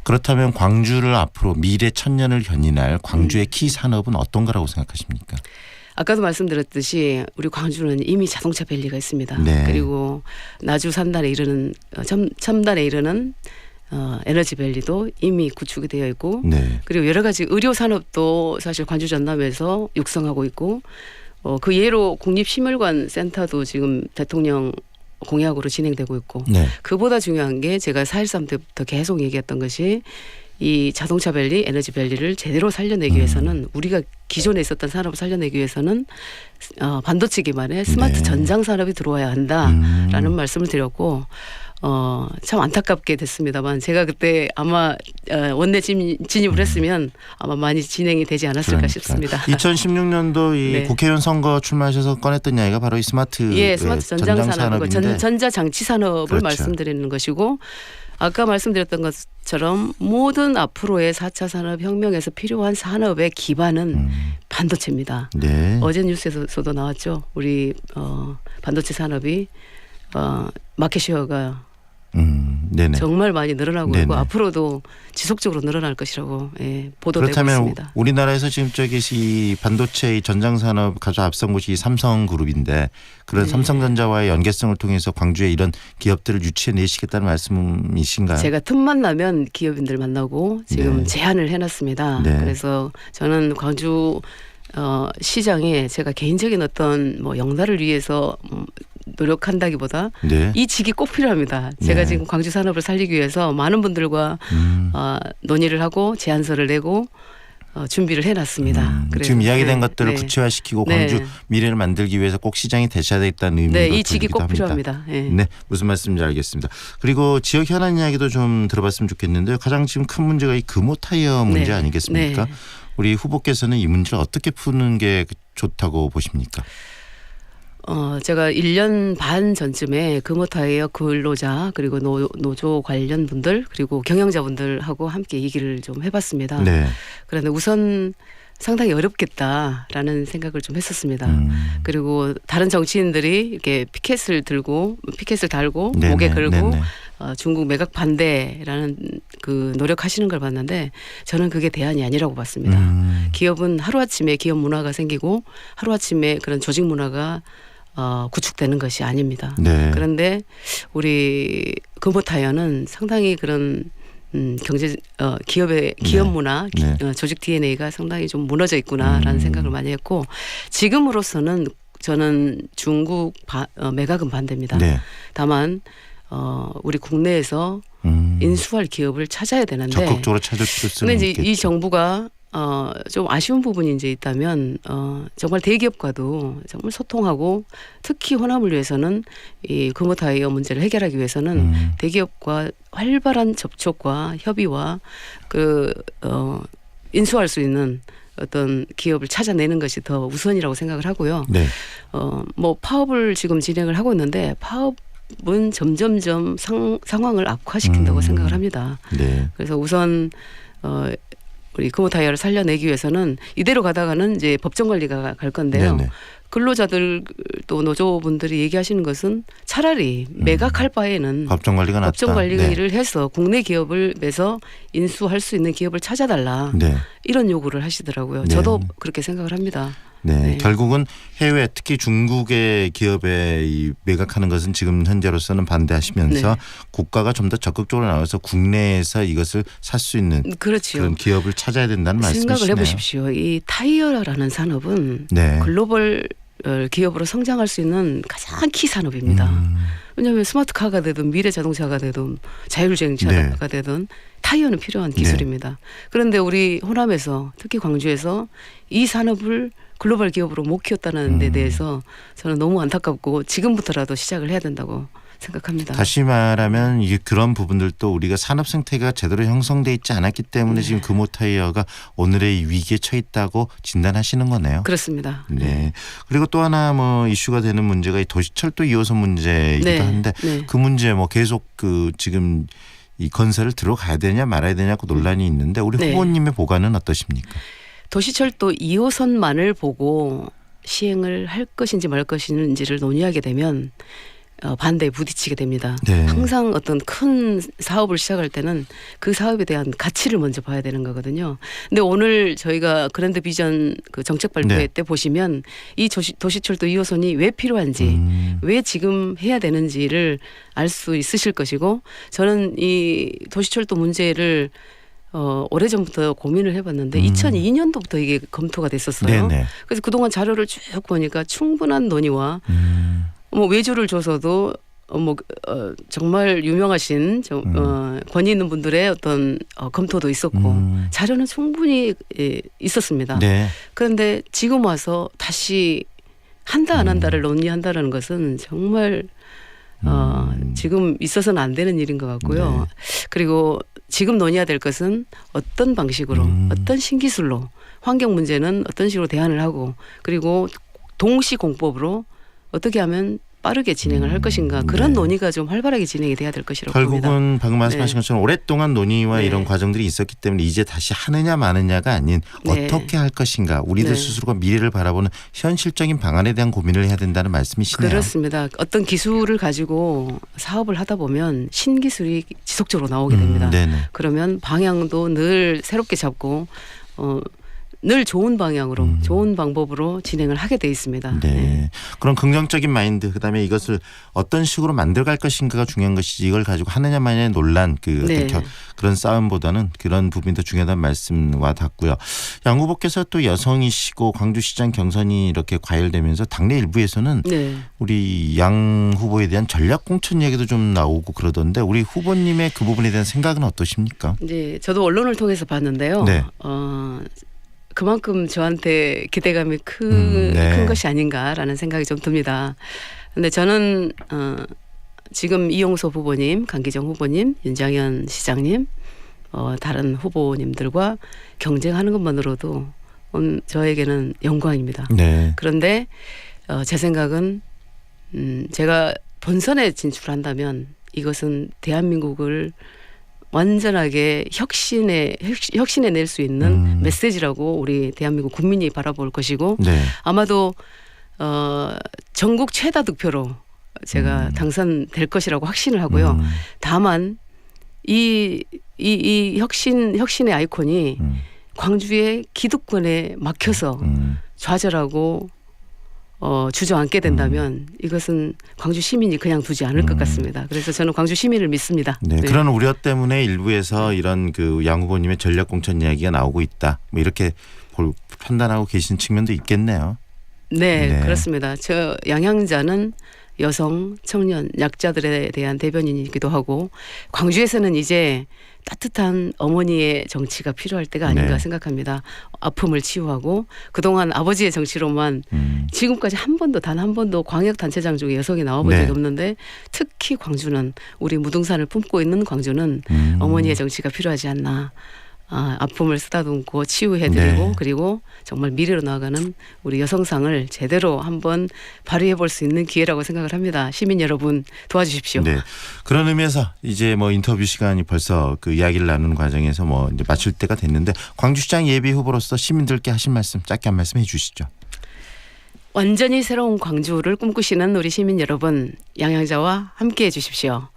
그렇다면 광주를 앞으로 미래 천년을 견인할 광주의 키 산업은 어떤 거라고 생각하십니까? 아까도 말씀드렸듯이 우리 광주는 이미 자동차 밸리가 있습니다. 네. 그리고 나주 산단에 이르는 첨단에 이르는 에너지 밸리도 이미 구축이 되어 있고 네. 그리고 여러 가지 의료 산업도 사실 광주 전남에서 육성하고 있고 그 예로 국립식물관 센터도 지금 대통령 공약으로 진행되고 있고 네. 그보다 중요한 게 제가 4.13 때부터 계속 얘기했던 것이 이 자동차 밸리, 에너지 밸리를 제대로 살려내기 위해서는 우리가 기존에 있었던 산업을 살려내기 위해서는 반도체 기반의 스마트 네. 전장 산업이 들어와야 한다라는 말씀을 드렸고 참 안타깝게 됐습니다만 제가 그때 아마 원내 진입을 했으면 아마 많이 진행이 되지 않았을까 싶습니다. 2016년도 이 네. 국회의원 선거 출마하셔서 꺼냈던 이야기가 바로 이 스마트 스마트 전장 산업이고 전자장치 산업을 그렇죠. 말씀드리는 것이고 아까 말씀드렸던 것처럼 모든 앞으로의 4차 산업혁명에서 필요한 산업의 기반은 반도체입니다. 네. 어제 뉴스에서도 나왔죠. 우리 반도체 산업이 마켓시어가 네네. 정말 많이 늘어나고 네네. 있고 앞으로도 지속적으로 늘어날 것이라고 보도되고 그렇다면 있습니다. 우리나라에서 지금 이 반도체 전장 산업 가장 앞선 곳이 삼성그룹인데 그런 네. 삼성전자와의 연계성을 통해서 광주에 이런 기업들을 유치해내시겠다는 말씀이신가요? 제가 틈만 나면 기업인들 만나고 지금 네. 제안을 해놨습니다. 네. 그래서 저는 광주 시장에 제가 개인적인 어떤 영달을 위해서 노력한다기보다 네. 이 직이 꼭 필요합니다. 제가 네. 지금 광주 산업을 살리기 위해서 많은 분들과 논의를 하고 제안서를 내고 준비를 해놨습니다. 그래서 지금 이야기된 것들을 구체화시키고 네. 광주 미래를 만들기 위해서 꼭 시장이 되셔야 되겠다는 의미로 네, 이 직이 들리기도 꼭 합니다. 필요합니다. 네. 네, 무슨 말씀인지 알겠습니다. 그리고 지역 현안 이야기도 좀 들어봤으면 좋겠는데요. 가장 지금 큰 문제가 이 금호 타이어 문제 네. 아니겠습니까? 네. 우리 후보께서는 이 문제를 어떻게 푸는 게 좋다고 보십니까? 제가 1년 반 전쯤에 금호타이어 근로자 그리고 노조 관련 분들 그리고 경영자분들하고 함께 얘기를 좀 해봤습니다. 네. 그런데 우선 상당히 어렵겠다라는 생각을 좀 했었습니다. 그리고 다른 정치인들이 이렇게 피켓을 달고 네네, 목에 걸고 네네. 중국 매각 반대라는 그 노력하시는 걸 봤는데 저는 그게 대안이 아니라고 봤습니다. 기업은 하루아침에 기업 문화가 생기고 하루아침에 그런 조직 문화가 구축되는 것이 아닙니다. 네. 그런데 우리 금호타이어는 상당히 그런 기업 문화, 네. 조직 DNA가 상당히 좀 무너져 있구나라는 생각을 많이 했고 지금으로서는 저는 중국 매각은 반대입니다. 네. 다만 우리 국내에서 인수할 기업을 찾아야 되는데 적극적으로 찾을 필요성이 근데 이제 있겠죠. 이 정부가 좀 아쉬운 부분이 이제 있다면 정말 대기업과도 정말 소통하고 특히 호남을 위해서는 이 금호타이어 문제를 해결하기 위해서는 대기업과 활발한 접촉과 협의와 인수할 수 있는 어떤 기업을 찾아내는 것이 더 우선이라고 생각을 하고요. 네. 파업을 지금 진행을 하고 있는데 파업은 점점점 상황을 악화시킨다고 생각을 합니다. 네. 그래서 우선 우리 금호타이어를 살려내기 위해서는 이대로 가다가는 이제 법정 관리가 갈 건데요. 네네. 근로자들 또 노조분들이 얘기하시는 것은 차라리 매각할 바에는 법정 관리가 낫다. 법정 관리를 해서 국내 기업을 매서 인수할 수 있는 기업을 찾아달라. 네. 이런 요구를 하시더라고요. 네. 저도 그렇게 생각을 합니다. 네. 네. 결국은 해외 특히 중국의 기업에 이 매각하는 것은 지금 현재로서는 반대하시면서 네. 국가가 좀 더 적극적으로 나와서 국내에서 이것을 살 수 있는 그렇죠. 그런 기업을 찾아야 된다는 말씀이시네요. 생각을 해보십시오. 이 타이어라는 산업은 네. 글로벌 기업으로 성장할 수 있는 가장 키 산업입니다. 왜냐하면 스마트카가 되든 미래 자동차가 되든 자율주행차가 되든 타이어는 필요한 기술입니다. 그런데 우리 호남에서 특히 광주에서 이 산업을 글로벌 기업으로 못 키웠다는 데 대해서 저는 너무 안타깝고 지금부터라도 시작을 해야 된다고 생각합니다. 다시 말하면 그런 부분들도 우리가 산업 생태가 제대로 형성돼 있지 않았기 때문에 지금 금호타이어가 오늘의 이 위기에 처했다고 진단하시는 거네요. 그렇습니다. 네. 그리고 또 하나 이슈가 되는 문제가 이 도시철도 2호선 문제이기도 한데 그 문제 계속 지금 이 건설을 들어가야 되냐 말아야 되냐고 논란이 있는데 우리 후보님의 보관은 어떠십니까? 도시철도 2호선만을 보고 시행을 할 것인지 말 것인지를 논의하게 되면 반대에 부딪히게 됩니다. 네. 항상 어떤 큰 사업을 시작할 때는 그 사업에 대한 가치를 먼저 봐야 되는 거거든요. 근데 오늘 저희가 그랜드 비전 그 정책 발표회 네. 때 보시면 이 도시철도 2호선이 왜 필요한지 왜 지금 해야 되는지를 알 수 있으실 것이고 저는 이 도시철도 문제를 오래전부터 고민을 해봤는데 2002년도부터 이게 검토가 됐었어요. 네네. 그래서 그동안 자료를 쭉 보니까 충분한 논의와 뭐 외주를 줘서도 정말 유명하신 권위 있는 분들의 어떤 검토도 있었고 자료는 충분히 있었습니다. 네. 그런데 지금 와서 다시 한다 안 한다를 논의한다는 것은 정말 지금 있어서는 안 되는 일인 것 같고요. 네. 그리고 지금 논의해야 될 것은 어떤 방식으로 어떤 신기술로 환경 문제는 어떤 식으로 대안을 하고 그리고 동시 공법으로 어떻게 하면 빠르게 진행을 할 것인가 그런 네. 논의가 좀 활발하게 진행이 돼야 될 것이라고 봅니다. 결국은 방금 말씀하신 네. 것처럼 오랫동안 논의와 네. 이런 과정들이 있었기 때문에 이제 다시 하느냐 마느냐가 아닌 네. 어떻게 할 것인가 우리들 네. 스스로가 미래를 바라보는 현실적인 방안에 대한 고민을 해야 된다는 말씀이시네요. 그렇습니다. 어떤 기술을 가지고 사업을 하다 보면 신기술이 지속적으로 나오게 됩니다. 네네. 그러면 방향도 늘 새롭게 잡고 늘 좋은 방향으로 좋은 방법으로 진행을 하게 돼 있습니다. 네. 네. 그런 긍정적인 마인드 그다음에 이것을 어떤 식으로 만들어갈 것인가가 중요한 것이지 이걸 가지고 하느냐 마느냐의 논란 네. 그런 싸움보다는 그런 부분이 더 중요하다는 말씀과 닿고요. 양 후보께서 또 여성이시고 광주시장 경선이 이렇게 과열되면서 당내 일부에서는 네. 우리 양 후보에 대한 전략 공천 얘기도 좀 나오고 그러던데 우리 후보님의 그 부분에 대한 생각은 어떠십니까? 이제 저도 언론을 통해서 봤는데요. 네. 그만큼 저한테 기대감이 큰 네. 것이 아닌가라는 생각이 좀 듭니다. 근데 저는 지금 이용섭 후보님, 강기정 후보님, 윤장현 시장님, 다른 후보님들과 경쟁하는 것만으로도 저에게는 영광입니다. 네. 그런데 제 생각은 제가 본선에 진출한다면 이것은 대한민국을 완전하게 혁신에 낼 수 있는 메시지라고 우리 대한민국 국민이 바라볼 것이고 네. 아마도 전국 최다 득표로 제가 당선될 것이라고 확신을 하고요. 다만 이 혁신의 아이콘이 광주의 기득권에 막혀서 좌절하고 주저앉게 된다면 이것은 광주 시민이 그냥 두지 않을 것 같습니다. 그래서 저는 광주 시민을 믿습니다. 네, 네. 그런 우려 때문에 일부에서 이런 그 양 후보님의 전략 공천 이야기가 나오고 있다. 뭐 이렇게 판단하고 계신 측면도 있겠네요. 네, 네. 그렇습니다. 저 양향자는 여성, 청년, 약자들에 대한 대변인이기도 하고 광주에서는 이제 따뜻한 어머니의 정치가 필요할 때가 아닌가 네. 생각합니다. 아픔을 치유하고 그동안 아버지의 정치로만 지금까지 단 한 번도 광역단체장 중에 여성이 나와본 네. 적이 없는데 특히 광주는 우리 무등산을 품고 있는 광주는 어머니의 정치가 필요하지 않나. 아픔을 쓰다듬고 치유해드리고 네. 그리고 정말 미래로 나아가는 우리 여성상을 제대로 한번 발휘해 볼 수 있는 기회라고 생각을 합니다. 시민 여러분 도와주십시오. 네. 그런 의미에서 이제 뭐 인터뷰 시간이 벌써 그 이야기를 나누는 과정에서 뭐 이제 마칠 때가 됐는데 광주시장 예비 후보로서 시민들께 하신 말씀 짧게 한 말씀 해주시죠. 완전히 새로운 광주를 꿈꾸시는 우리 시민 여러분 양향자와 함께해 주십시오.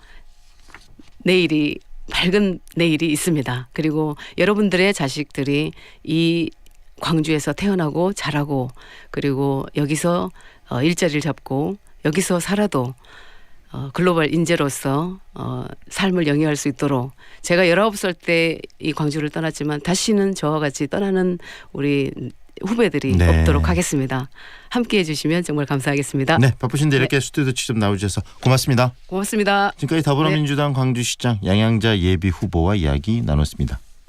밝은 내일이 있습니다. 그리고 여러분들의 자식들이 이 광주에서 태어나고 자라고 그리고 여기서 일자리를 잡고 여기서 살아도 글로벌 인재로서 삶을 영위할 수 있도록 제가 19살 때 이 광주를 떠났지만 다시는 저와 같이 떠나는 우리 후배들이 네. 없도록 하겠습니다. 함께해 주시면 정말 감사하겠습니다. 네, 바쁘신데 이렇게 스튜디오 직접 나오셔서 고맙습니다. 고맙습니다. 지금까지 더불어민주당 광주시장 양향자 예비 후보와 이야기 나눴습니다.